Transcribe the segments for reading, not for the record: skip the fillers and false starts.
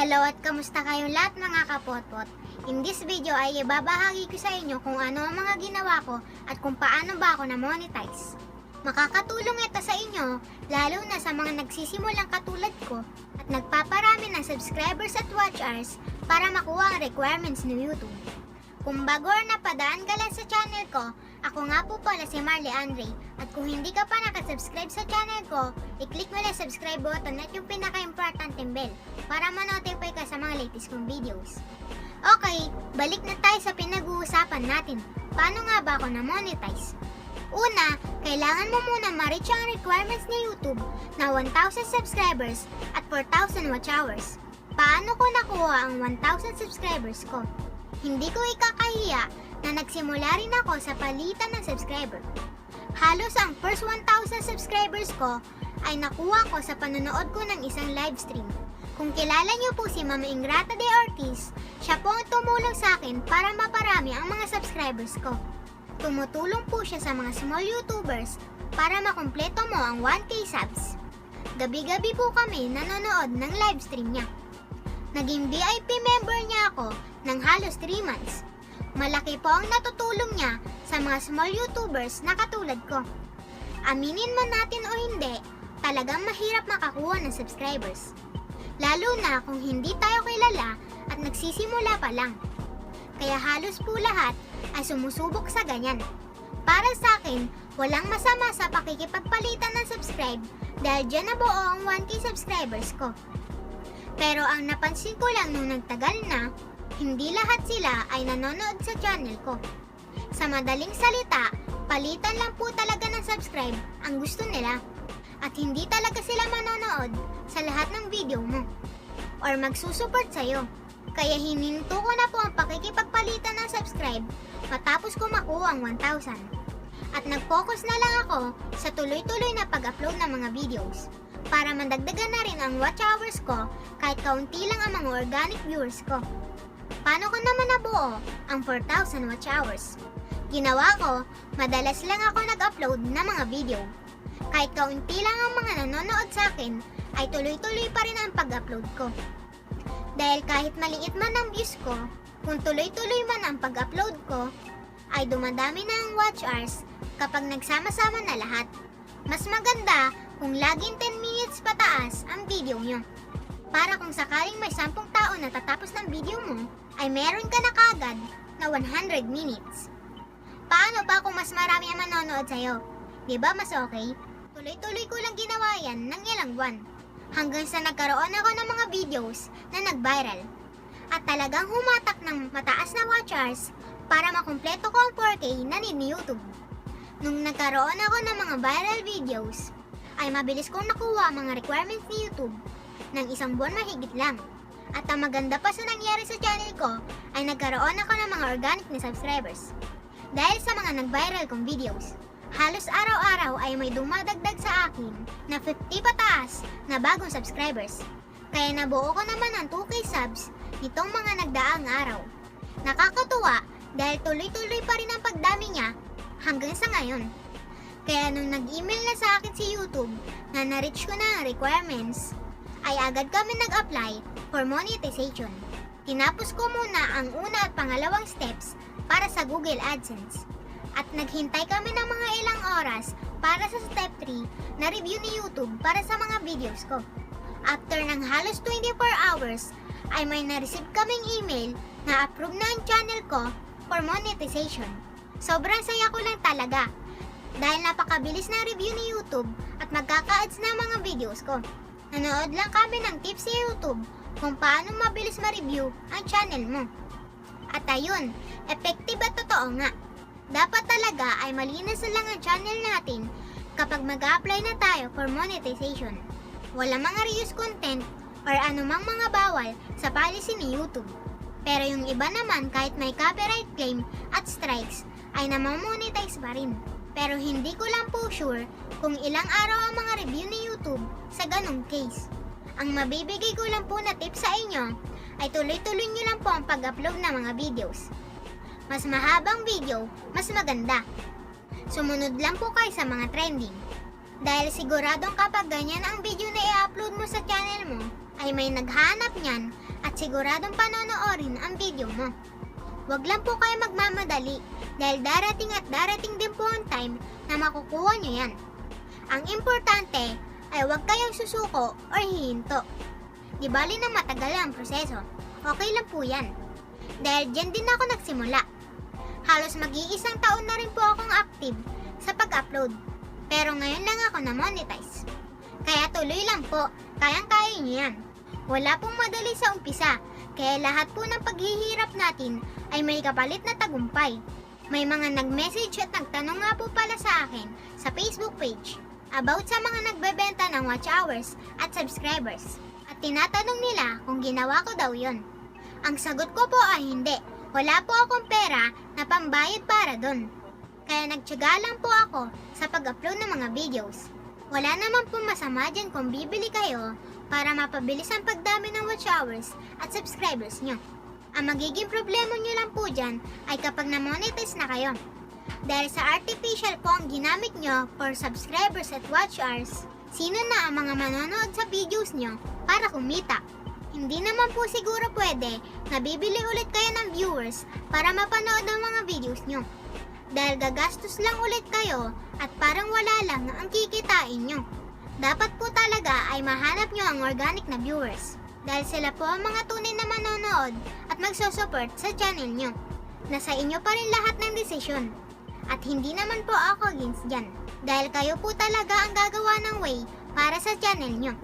Hello at kamusta kayong lahat mga kapotpot? In this video ay ibabahagi ko sa inyo kung ano ang mga ginawa ko at kung paano ba ako na-monetize. Makakatulong ito sa inyo lalo na sa mga nagsisimulang katulad ko at nagpaparami ng subscribers at watch hours para makuha ang requirements ng YouTube. Kung bago or napadaan ka lang sa channel ko, ako nga po pala si Marley Andrei at kung hindi ka pa nakasubscribe sa channel ko, i-click mo lang subscribe button at yung pinaka-importanteng bell para ma-notify ka sa mga latest kong videos. Okay, balik na tayo sa pinag-uusapan natin. Paano nga ba ako na-monetize? Una, kailangan mo muna ma-reach ang requirements ni YouTube na 1,000 subscribers at 4,000 watch hours. Paano ko nakuha ang 1,000 subscribers ko? Hindi ko ikakahiya na nagsimula rin ako sa palitan ng subscriber. Halos ang first 1,000 subscribers ko ay nakuha ko sa panonood ko ng isang live stream. Kung kilala niyo po si Mama Ingrata de Ortiz, siya po ang tumulong sa akin para maparami ang mga subscribers ko. Tumutulong po siya sa mga small YouTubers para makumpleto mo ang 1K subs. Gabi-gabi po kami nanonood ng live stream niya. Naging VIP member niya ako ng halos 3 months. Malaki po ang natutulong niya sa mga small YouTubers na katulad ko. Aminin man natin o hindi, talagang mahirap makakuha ng subscribers. Lalo na kung hindi tayo kilala at nagsisimula pa lang. Kaya halos po lahat ay sumusubok sa ganyan. Para sa akin, walang masama sa pakikipagpalitan ng subscribe dahil dyan nabuo ang 1K subscribers ko. Pero ang napansin ko lang nung nagtagal na, hindi lahat sila ay nanonood sa channel ko. Sa madaling salita, palitan lang po talaga ng subscribe ang gusto nila. At hindi talaga sila manonood sa lahat ng video mo or magsusupport sa'yo. Kaya hininto ko na po ang pakikipagpalitan ng subscribe matapos ko makuha ang 1,000. At nag-focus na lang ako sa tuloy-tuloy na pag-upload ng mga videos para mandagdagan na rin ang watch hours ko kahit kaunti lang ang mga organic viewers ko. Paano ko naman nabuo ang 4,000 watch hours? Ginawa ko, madalas lang ako nag-upload ng mga video. Kahit kaunti lang ang mga nanonood sa akin, ay tuloy-tuloy pa rin ang pag-upload ko. Dahil kahit maliit man ang views ko, kung tuloy-tuloy man ang pag-upload ko, ay dumadami na ang watch hours kapag nagsama-sama na lahat. Mas maganda kung laging 10 minutes pataas ang video nyo. Para kung sakaling may 10 tao na tatapos ng video mo, ay meron ka na kagad na 100 minutes. Paano pa kung mas marami ang manonood sa'yo? Diba mas okay? Tuloy-tuloy ko lang ginawa yan ng ilang buwan. Hanggang sa nagkaroon ako ng mga videos na nag-viral. At talagang humatak ng mataas na watch hours para makumpleto ko ang 4K na need ni YouTube. Nung nagkaroon ako ng mga viral videos, ay mabilis kong nakuha ang mga requirements ni YouTube ng isang buwan mahigit lang. At ang maganda pa sa nangyari sa channel ko ay nagkaroon ako ng mga organic na subscribers. Dahil sa mga nag-viral kong videos, halos araw-araw ay may dumadagdag sa akin na 50 pataas na bagong subscribers. Kaya nabuo ko naman ang 2K subs nitong mga nagdaang araw. Nakakatuwa dahil tuloy-tuloy pa rin ang pagdami niya hanggang sa ngayon. Kaya nung nag-email na sa akin si YouTube na na-reach ko na ang requirements, ay agad kami nag-apply for monetization. Tinapos ko muna ang una at pangalawang steps para sa Google AdSense. At naghintay kami ng mga ilang oras para sa step 3 na review ni YouTube para sa mga videos ko. After ng halos 24 hours, ay may na-receive kaming email na approve na ang channel ko for monetization. Sobrang saya ko lang talaga dahil napakabilis na review ni YouTube at magkaka-ads na mga videos ko. Nanood lang kami ng tips sa YouTube kung paano mabilis ma-review ang channel mo. At ayun, effective at totoo nga. Dapat talaga ay malinis lang ang channel natin kapag mag-apply na tayo for monetization. Wala mga reuse content or anumang mga bawal sa policy ni YouTube. Pero yung iba naman kahit may copyright claim at strikes ay namamonetize pa rin. Pero hindi ko lang po sure kung ilang araw ang mga review ni YouTube sa ganong case. Ang mabibigay ko lang po na tip sa inyo ay tuloy-tuloy nyo lang po ang pag-upload ng mga videos. Mas mahabang video, mas maganda. Sumunod lang po kayo sa mga trending. Dahil siguradong kapag ganyan ang video na i-upload mo sa channel mo, ay may naghanap niyan at siguradong panonoorin ang video mo. Huwag lang po kayo magmamadali dahil darating din po ang time na makukuha nyo yan. Ang importante ay huwag kayong susuko or hihinto. Di bali na matagal ang proseso, okay lang po yan. Dahil dyan din ako nagsimula. Halos mag-iisang taon na rin po akong active sa pag-upload. Pero ngayon lang ako na-monetize. Kaya tuloy lang po, kayang-kaya nyo yan. Wala pong madali sa umpisa, kaya lahat po ng paghihirap natin ay may kapalit na tagumpay. May mga nag-message at nagtanong nga po pala sa akin sa Facebook page about sa mga nagbebenta ng watch hours at subscribers. At tinatanong nila kung ginawa ko daw yon. Ang sagot ko po ay hindi. Wala po akong pera na pambayad para doon. Kaya nagtiyaga lang po ako sa pag-upload ng mga videos. Wala naman po masama dyan kung bibili kayo para mapabilis ang pagdami ng watch hours at subscribers nyo. Ang magiging problema nyo lang po dyan ay kapag na-monetize na kayo. Dahil sa artificial po ang ginamit nyo for subscribers at watch hours, sino na ang mga manonood sa videos nyo para kumita? Hindi naman po siguro pwede na bibili ulit kayo ng viewers para mapanood ang mga videos nyo. Dahil gagastos lang ulit kayo at parang wala lang ang kikitain nyo. Dapat po talaga ay mahanap nyo ang organic na viewers. Dahil sila po ang mga tunay na manonood at magsusupport sa channel nyo. Nasa inyo pa rin lahat ng desisyon. At hindi naman po ako against dyan. Dahil kayo po talaga ang gagawa ng way para sa channel nyo.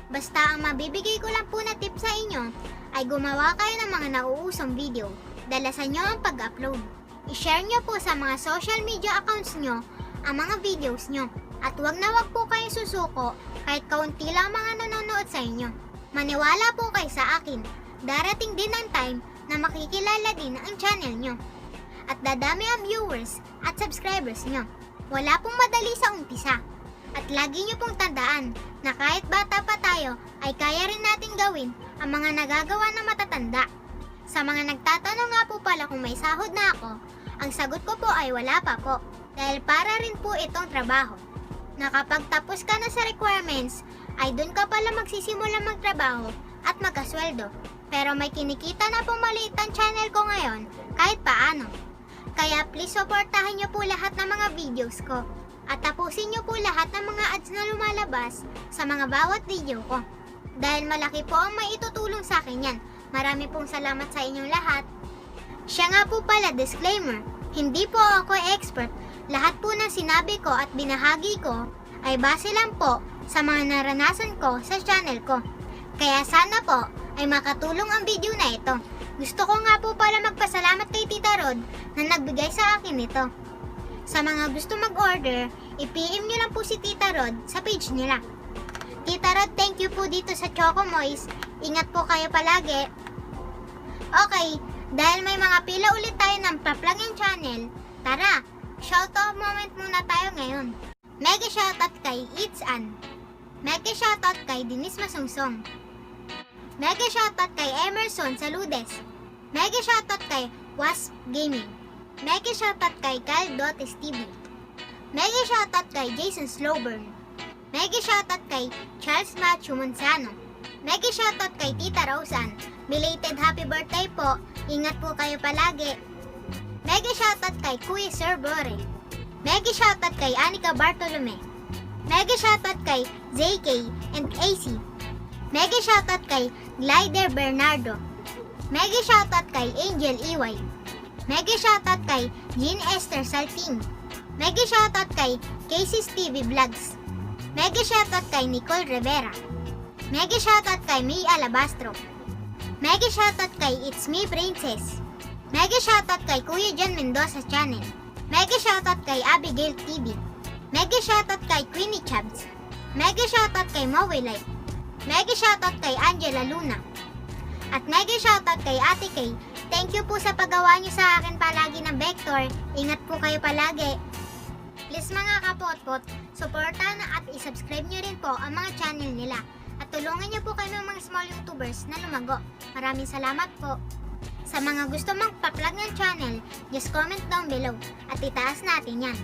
Basta ang mabibigay ko lang po na tip sa inyo ay gumawa kayo ng mga nauusong video. Dalasan nyo ang pag-upload. I-share nyo po sa mga social media accounts nyo ang mga videos nyo. At wag na wag po kayo susuko kahit kaunti lang mga nanonood sa inyo. Maniwala po kayo sa akin. Darating din ang time na makikilala din ang channel nyo. At dadami ang viewers at subscribers nyo. Wala pong madali sa umpisa. At lagi nyo pong tandaan na kahit bata pa tayo ay kaya rin natin gawin ang mga nagagawa ng matatanda. Sa mga nagtatanong nga po pala kung may sahod na ako, ang sagot ko po ay wala pa po. Dahil para rin po itong trabaho. Nakapagtapos ka na sa requirements, ay dun ka pala magsisimula magtrabaho at magkasweldo. Pero may kinikita na pong maliit ang channel ko ngayon kahit paano. Kaya please supportahan nyo po lahat ng mga videos ko. At tapusin nyo po lahat ng mga ads na lumalabas sa mga bawat video ko. Dahil malaki po ang maitutulong sa akin yan. Marami pong salamat sa inyong lahat. Siya nga po pala, disclaimer, hindi po ako expert. Lahat po ng sinabi ko at binahagi ko ay base lang po sa mga naranasan ko sa channel ko. Kaya sana po ay makatulong ang video na ito. Gusto ko nga po pala magpasalamat kay Tita Rod na nagbigay sa akin ito. Sa mga gusto mag-order, i-PM nyo lang po si Tita Rod sa page nila. Tita Rod, thank you po dito sa Choco Moist. Ingat po kayo palagi. Okay, dahil may mga pila ulit tayo ng pa-plug yung channel, tara, shoutout moment muna tayo ngayon. Mega shoutout kay It's An. Mega shoutout kay Denise Masungsong. Mega shoutout kay Emerson Saludes. Mega shoutout kay Wasp Gaming. Mega shoutout kay Kyle.stv. TV. Mega shoutout kay Jason Slowburn. Mega shoutout kay Charles Machu Monzano. Mega shoutout kay Tita Roseanne. Belated happy birthday po. Ingat po kayo palagi. Mega shoutout kay Kuya Sir Bore. Mega shoutout kay Anika Bartolome. Mega shoutout kay ZK and AC. Mega shoutout kay Glider Bernardo. Mega shoutout kay Angel Iway. Mega shoutout kay Jean Esther Salting. Mega shoutout kay Casey TV Vlogs. Mega shoutout kay Nicole Rivera. Mega shoutout kay May Alabastro. Mega shoutout kay It's Me Princess. Mega shoutout kay Kuya John Mendoza Channel. Mega shoutout kay Abigail TV. Mega shoutout kay Queenie Chabs. Mega shoutout kay Moe Life. Mega shoutout kay Angela Luna. At mega shoutout kay Ate Kay. Thank you po sa paggawa niyo sa akin palagi ng vector. Ingat po kayo palagi. Please mga kapotpot, suportahan at isubscribe niyo rin po ang mga channel nila. At tulungan niyo po kayo ng mga small YouTubers na lumago. Maraming salamat po. Sa mga gusto magpa-plug ng channel, just comment down below at itaas natin yan.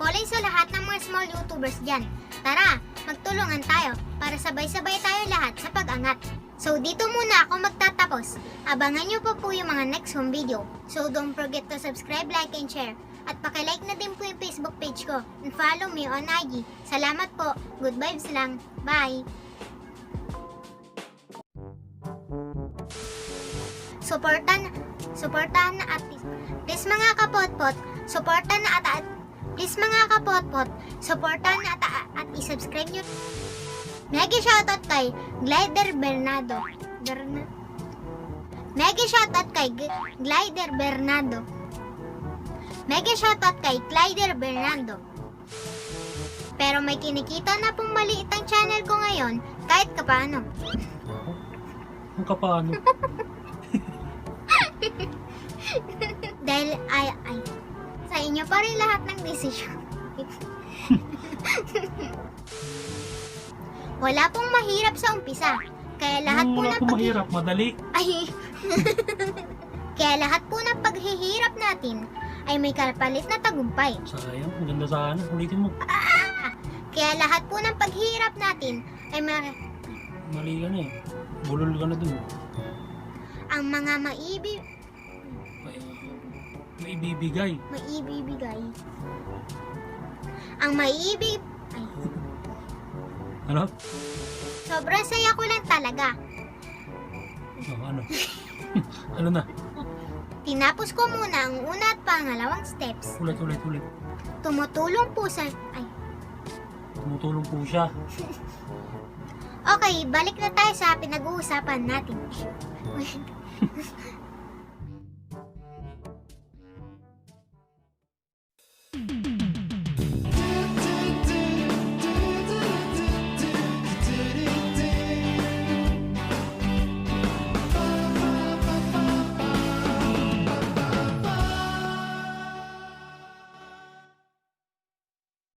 Calling sa lahat ng mga small YouTubers dyan. Tara, magtulungan tayo para sabay-sabay tayo lahat sa pag-angat. So dito muna ako magtatapos. Abangan nyo pa po yung mga next home video. So don't forget to subscribe, like, and share. At pakilike na din po yung Facebook page ko. And follow me on IG. Salamat po. Good vibes lang. Bye! Suportahan na at please mga kapotpot, suportahan na at please mga kapotpot, suportahan na at i-subscribe nyo. Mega shoutout kay Glider Bernardo. Mega shoutout kay Glider Bernardo. Mega shoutout kay Glider Bernardo. Pero may kinikita na pong maliit ang channel ko ngayon kahit kapaano. Ang kapaano? Dahil ay sa inyo pa rin lahat ng desisyon. Wala pong mahirap sa umpisa. Kaya lahat po wala ng pong mahirap, madali. Ay. Kaya lahat po ng paghihirap natin ay may kapalit na tagumpay. Sayang, ang ganda sana. Ulitin mo. Kaya lahat po ng paghihirap natin ay Mali ka na eh. Bulol ka na dun. ang mga Maibibigay. Ang maiibig Ano? sobrang saya ko lang talaga. Oh, ano? Ano na? Tinapos ko muna ang una at pangalawang steps. Ulit. Tumutulong po siya. Okay, balik na tayo sa pinag-uusapan natin.